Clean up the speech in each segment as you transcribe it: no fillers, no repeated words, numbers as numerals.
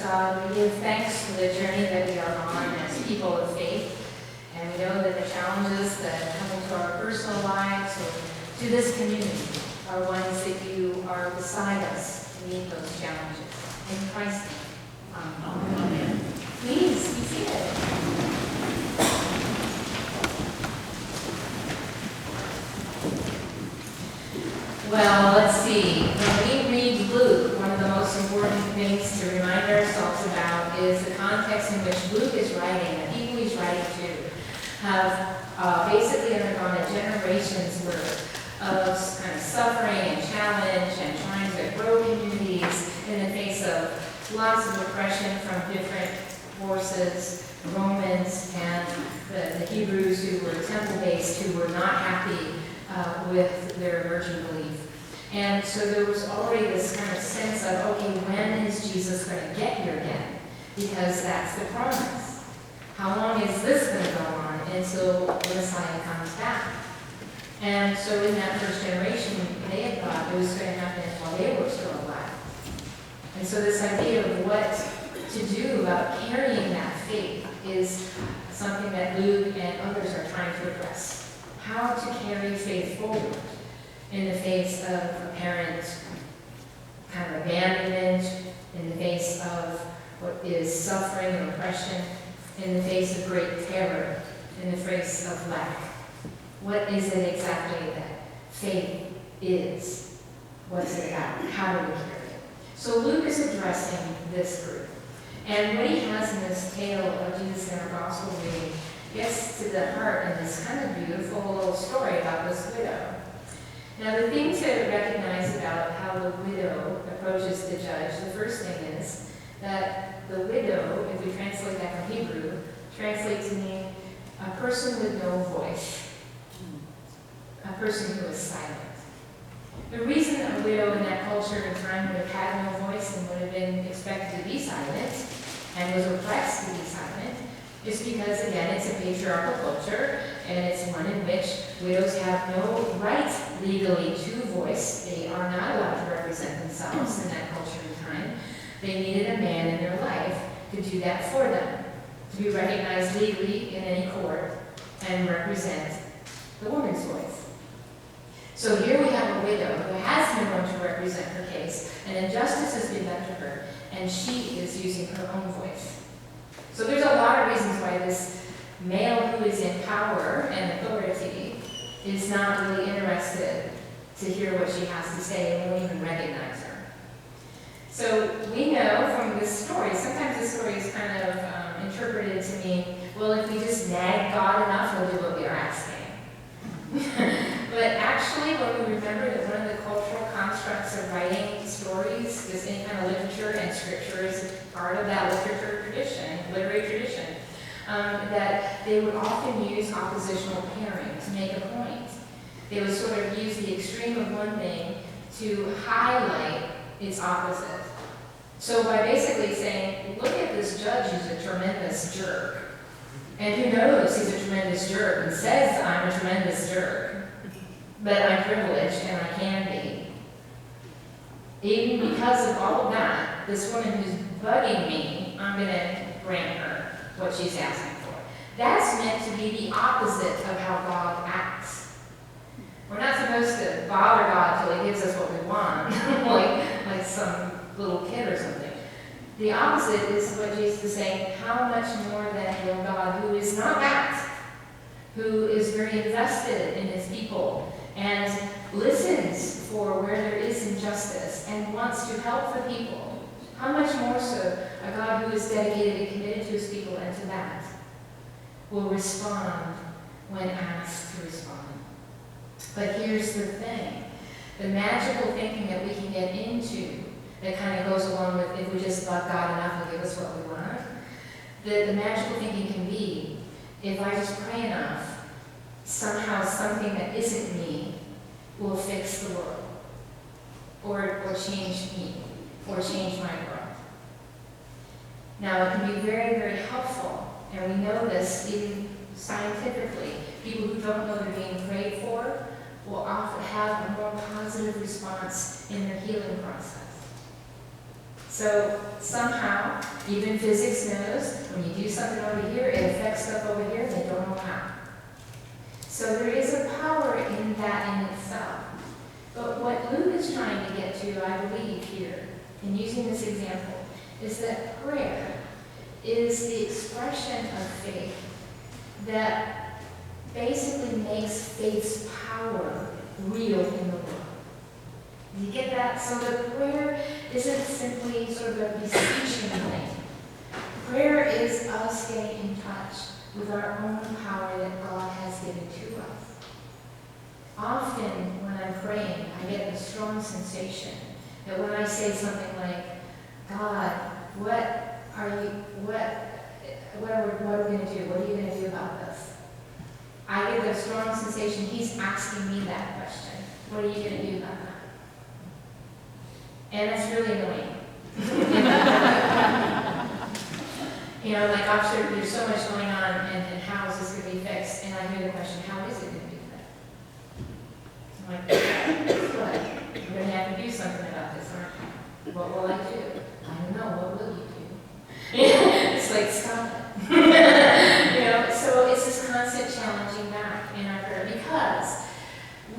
God, we give thanks for the journey that we are on as people of faith. And we know that the challenges that come into our personal lives or to this community are ones that you are beside us to meet those challenges. In Christ's name, amen. Please be seated. Well, let's see. When we read Luke, one of the most important things to remind ourselves about is the context in which Luke is writing. The people he's writing to have basically undergone a generation's worth of kind of suffering and challenge and trying to grow communities in the face of lots of oppression from different forces, Romans and the Hebrews who were temple-based, who were not happy with their emerging belief. And so there was already this kind of sense of, okay, when is Jesus going to get here again? Because that's the promise. How long is this going to go on until the Messiah comes back? And so in that first generation, they had thought it was going to happen while they were still alive. And so this idea of what to do about carrying that faith is something that Luke and others are trying to address. How to carry faith forward in the face of apparent kind of abandonment, in the face of what is suffering and oppression, in the face of great terror, in the face of lack. What is it exactly that faith is? What's it about? How do we carry it? So Luke is addressing this group. And what he has in this tale of Jesus in our gospel reading gets to the heart in this kind of beautiful little story about this widow. Now, the thing to recognize about how the widow approaches the judge, the first thing is that the widow, if we translate that from Hebrew, translates to mean a person with no voice, a person who is silent. The reason a widow in that culture and time would have had no voice and would have been expected to be silent and was oppressed to be silent is because, again, it's a patriarchal culture, and it's one in which widows have no right legally to voice. They are not allowed to represent themselves in that culture and time. They needed a man in their life to do that for them, to be recognized legally in any court and represent the woman's voice. So here we have a widow who has no one to represent her case, and injustice has been done to her, and she is using her own voice. So there's a lot of reasons why this male who is in power and authority is not really interested to hear what she has to say and won't even recognize her. So we know from this story, sometimes this story is kind of interpreted to mean, well, if we just nag God enough, he'll do what we are asking. But actually, when we remember that one of the cultural constructs of writing stories is any kind of literature, and scripture is part of that literary tradition, that they would often use oppositional pairing to make a point. They would sort of use the extreme of one thing to highlight its opposite. So by basically saying, look at this judge who's a tremendous jerk. And who knows he's a tremendous jerk and says I'm a tremendous jerk. But I'm privileged and I can be. Even because of all of that, this woman who's bugging me, I'm going to grant her what she's asking for. That's meant to be the opposite of how God acts. We're not supposed to bother God till he gives us what we want, like some little kid or something. The opposite is what Jesus is saying, how much more than will God, who is not that, who is very invested in his people and listens for where there is injustice and wants to help the people. How much more so a God who is dedicated and committed to his people and to that will respond when asked to respond. But here's the thing. The magical thinking that we can get into that kind of goes along with if we just love God enough, he'll give us what we want. The magical thinking can be, if I just pray enough, somehow something that isn't me will fix the world, or change me, or change my world. Now, it can be very, very helpful, and we know this even scientifically. People who don't know they're being prayed for will often have a more positive response in their healing process. So somehow, Even physics knows when you do something over here, it affects stuff over here, they don't know how. So there is a power in that in itself. But what Luke is trying to get to, I believe here, in using this example, is that prayer is the expression of faith that basically makes faith's power real in the world. You get that? So the prayer isn't simply sort of a beseeching thing. Prayer is us getting in touch with our own power that God has given to us. Often when I'm praying, I get a strong sensation that when I say something like, God, what are we going to do? What are you going to do about this? I get a strong sensation He's asking me that question. What are you going to do about that? And that's really annoying. Like, officer, there's so much going on, and how is this going to be fixed? And I hear the question, how is it going to be fixed? I'm like, what? You're going to have to do something about this, aren't you? What will I do? I don't know. What will you do? It's like, stop it. So it's this constant challenging back in our prayer, because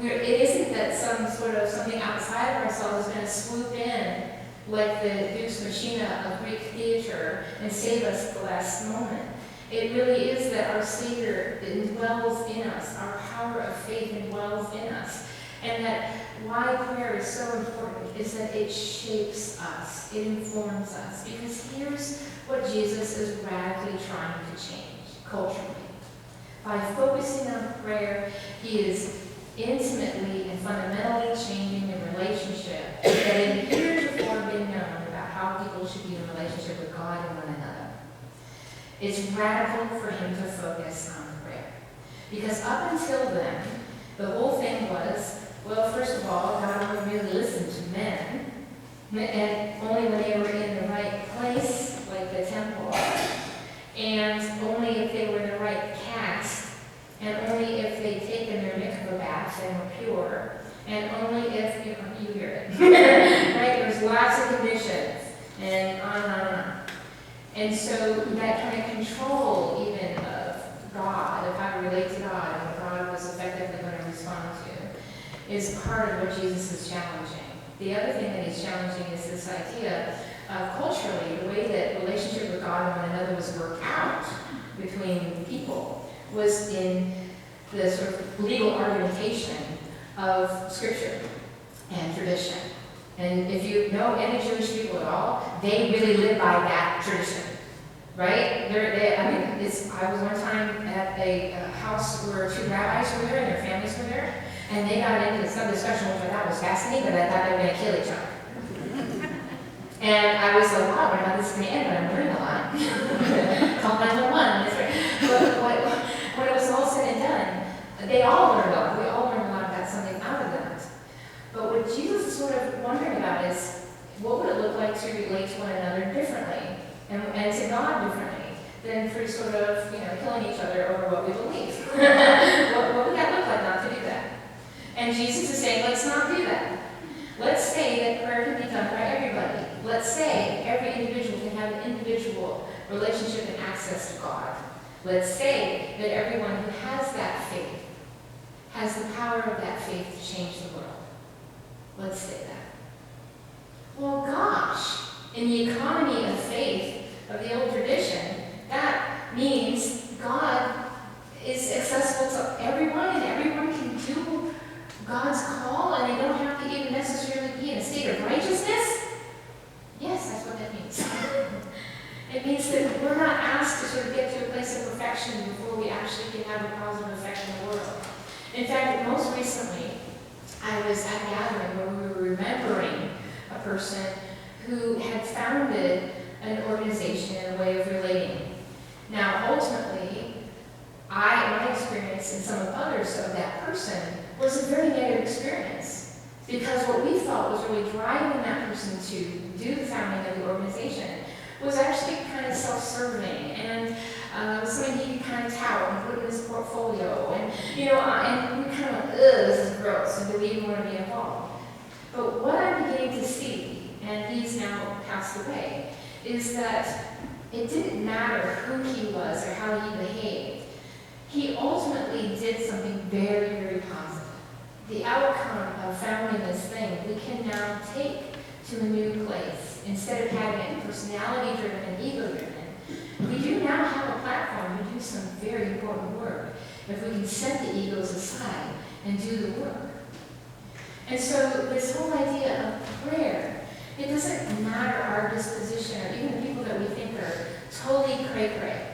it isn't that something outside of ourselves is going to swoop in like the Deus Machina of Greek theater and save us at the last moment. It really is that our Savior indwells in us, our power of faith indwells in us. And that why prayer is so important is that it shapes us, it informs us. Because here's what Jesus is radically trying to change culturally. By focusing on prayer, He is intimately and fundamentally changing the relationship that had heretofore been known about how people should be in relationship with God and one another. It's radical for Him to focus on prayer. Because up until then, the whole thing was, well, first of all, God only really listened to men, and only when they were in the right place, like the temple, and only if they were in the right caste, and only if they'd taken their mikvah baths and were pure, and only if, you hear it, right? There's lots of conditions, and on and on and on. And so that kind of control even of God, of how to relate to God, and what God was effectively going to respond to, is part of what Jesus is challenging. The other thing that He's challenging is this idea of culturally, the way that relationship with God and one another was worked out between people was in the sort of legal argumentation of Scripture and tradition. And if you know any Jewish people at all, they really live by that tradition, right? I was one time at a house where two rabbis were there and their families were there, and they got into some discussion which I thought was fascinating, but I thought they were going to kill each other. And I was like, wow, I don't know how this is going to end, but I'm learning a lot. Call 911. But when it was all said and done, they all learned a lot. We all learned a lot about something out of that. But what Jesus is sort of wondering about is, what would it look like to relate to one another differently, and to God differently, than for sort of, killing each other over what we believe? what would that look like not to do that? And Jesus is saying, let's not do that. Let's say that prayer can be done by everybody. Let's say every individual can have an individual relationship and access to God. Let's say that everyone who has that faith has the power of that faith to change the world. Let's say that. Well, gosh, in the economy of faith of the old tradition, that means God is accessible to everyone, and everyone can do God's call, and they don't have to even necessarily be in a state of righteousness? Yes, that's what that means. It means that we're not asked to sort of get to a place of perfection before we actually can have a positive effect in the world. In fact, most recently, I was at a gathering where we were remembering a person who had founded an organization and a way of relating. Now, ultimately, my experience and some of others of that person was a very negative experience, because what we thought was really driving that person to do the founding of the organization was actually kind of self-serving, and something he could kind of tout and put in his portfolio, and and we kind of went, ugh, this is gross, and do we even want to be involved? But what I'm beginning to see, and he's now passed away, is that It didn't matter who he was or how he behaved. He ultimately did something very, very positive. The outcome of founding this thing, we can now take to a new place. Instead of having it personality-driven and ego-driven, we do now have a platform to do some very important work if we can set the egos aside and do the work. And so this whole idea of prayer, it doesn't matter our disposition or even the people that we think are totally cray-cray.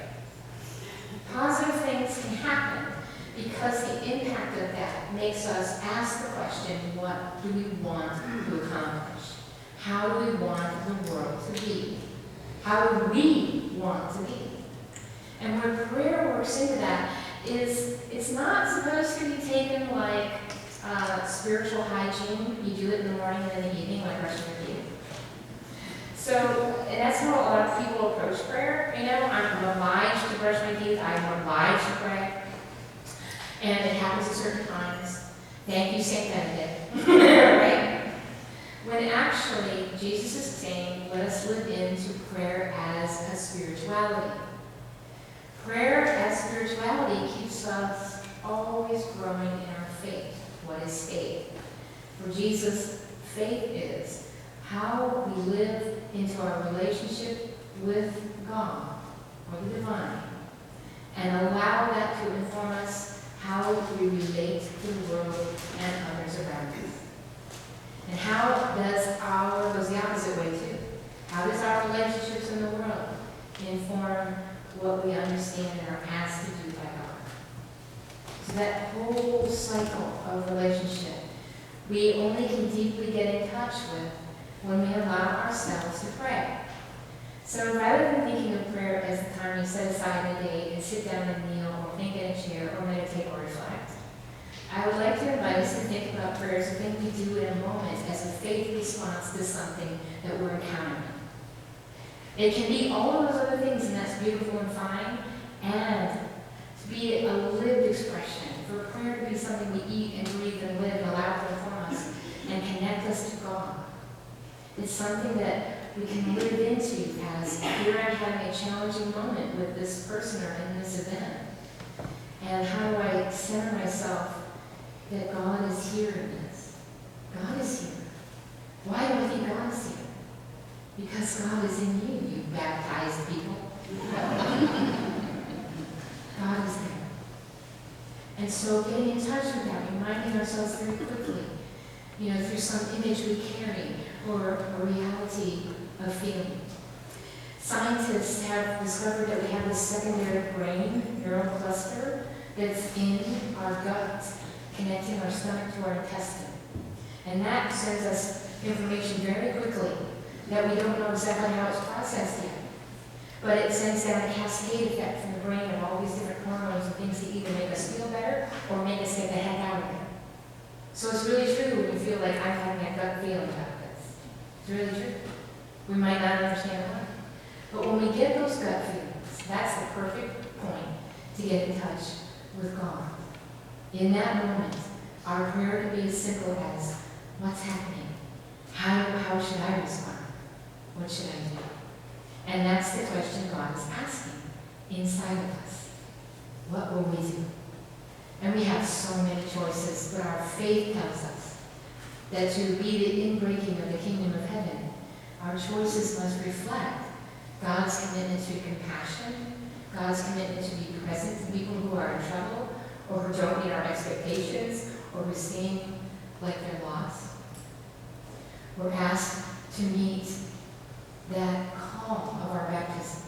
Positive things can happen because the impact of that makes us ask the question, what do we want to accomplish? How do we want the world to be? How do we want to be? And where prayer works into that is it's not supposed to be taken like spiritual hygiene. You do it in the morning and in the evening, like brushing your teeth. So, and that's how a lot of people approach prayer. You know, I'm obliged to brush my teeth. I'm obliged to pray. And it happens at certain times. Thank you, St. Benedict. Right? When actually, Jesus is saying, let us live into prayer as a spirituality. Prayer as spirituality keeps us always growing in our faith. What is faith? For Jesus, faith is how we live into our relationship with God, or the divine, and allow that to inform us how we relate to the world and others around us. And how does goes the opposite way too. How does our relationships in the world inform what we understand and are asked to do by God? So that whole cycle of relationship, we only can deeply get in touch with when we allow ourselves to pray. So rather than thinking of prayer as the time you set aside in a day and sit down and kneel or think in a chair or meditate or reflect, I would like to invite us to think about prayer as a thing we do in a moment as a faith response to something that we're encountering. It can be all of those other things, and that's beautiful and fine, and to be a lived expression, for prayer to be something we eat and breathe and live and allow to inform us and connect us to God. It's something that we can live into as here I'm having a challenging moment with this person or in this event. And how do I center myself that God is here in this? God is here. Why do I think God is here? Because God is in you, you baptized people. God is there. And so getting in touch with that, reminding ourselves very quickly, through some image we carry or a reality of feeling. Scientists have discovered that we have this secondary brain neural cluster that's in our gut, connecting our stomach to our intestine. And that sends us information very quickly that we don't know exactly how it's processed yet. But it sends down a cascade effect from the brain of all these different hormones and things that either make us feel better or make us get the heck out of there. So it's really true when you feel like I'm having a gut feeling about this. It's really true. We might not understand why. But when we get those gut feelings, that's the perfect point to get in touch with God. In that moment, our prayer can be as simple as, what's happening? How should I respond? What should I do? And that's the question God is asking inside of us. What will we do? And we have so many choices, but our faith tells us that to be the inbreaking of the kingdom of heaven, our choices must reflect God's commitment to compassion, God's commitment to be present to people who are in trouble, or who don't meet our expectations, or who seem like they're lost. We're asked to meet that call of our baptism,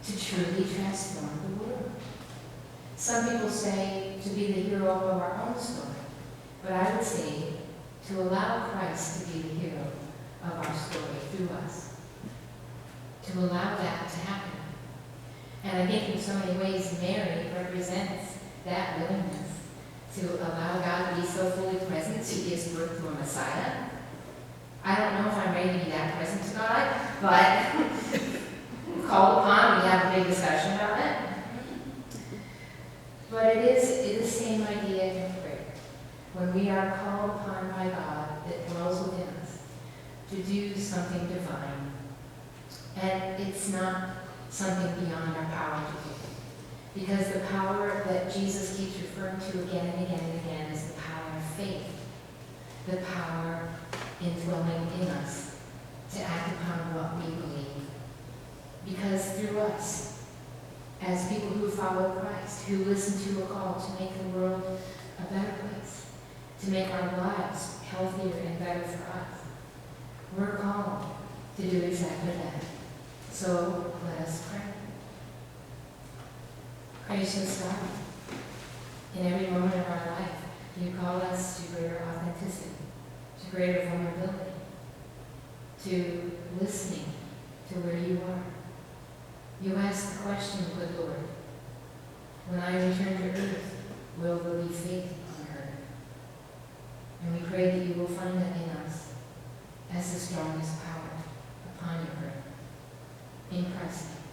to truly transform the world. Some people say to be the hero of our own story, but I would say to allow Christ to be the hero of our story through us, to allow that to happen. And I think in so many ways Mary represents that willingness to allow God to be so fully present she gives birth to a Messiah. I don't know if I'm ready to be that present to God, but called upon, we have a big discussion about it. But it is the same idea in prayer. When we are called upon by God that dwells within us to do something divine, and it's not something beyond our power to do. Because the power that Jesus keeps referring to again and again and again is the power of faith, the power indwelling in us to act upon what we believe. Because through us, as people who follow Christ, who listen to a call to make the world a better place, to make our lives healthier and better for us, we're called to do exactly that. So let us pray. Gracious God, in every moment of our life, you call us to greater authenticity, to greater vulnerability, to listening to where you are. You ask the question, good Lord, when I return to earth, will there be faith on earth? And we pray that you will find that in us as the strongest power upon your earth. In Christ's name.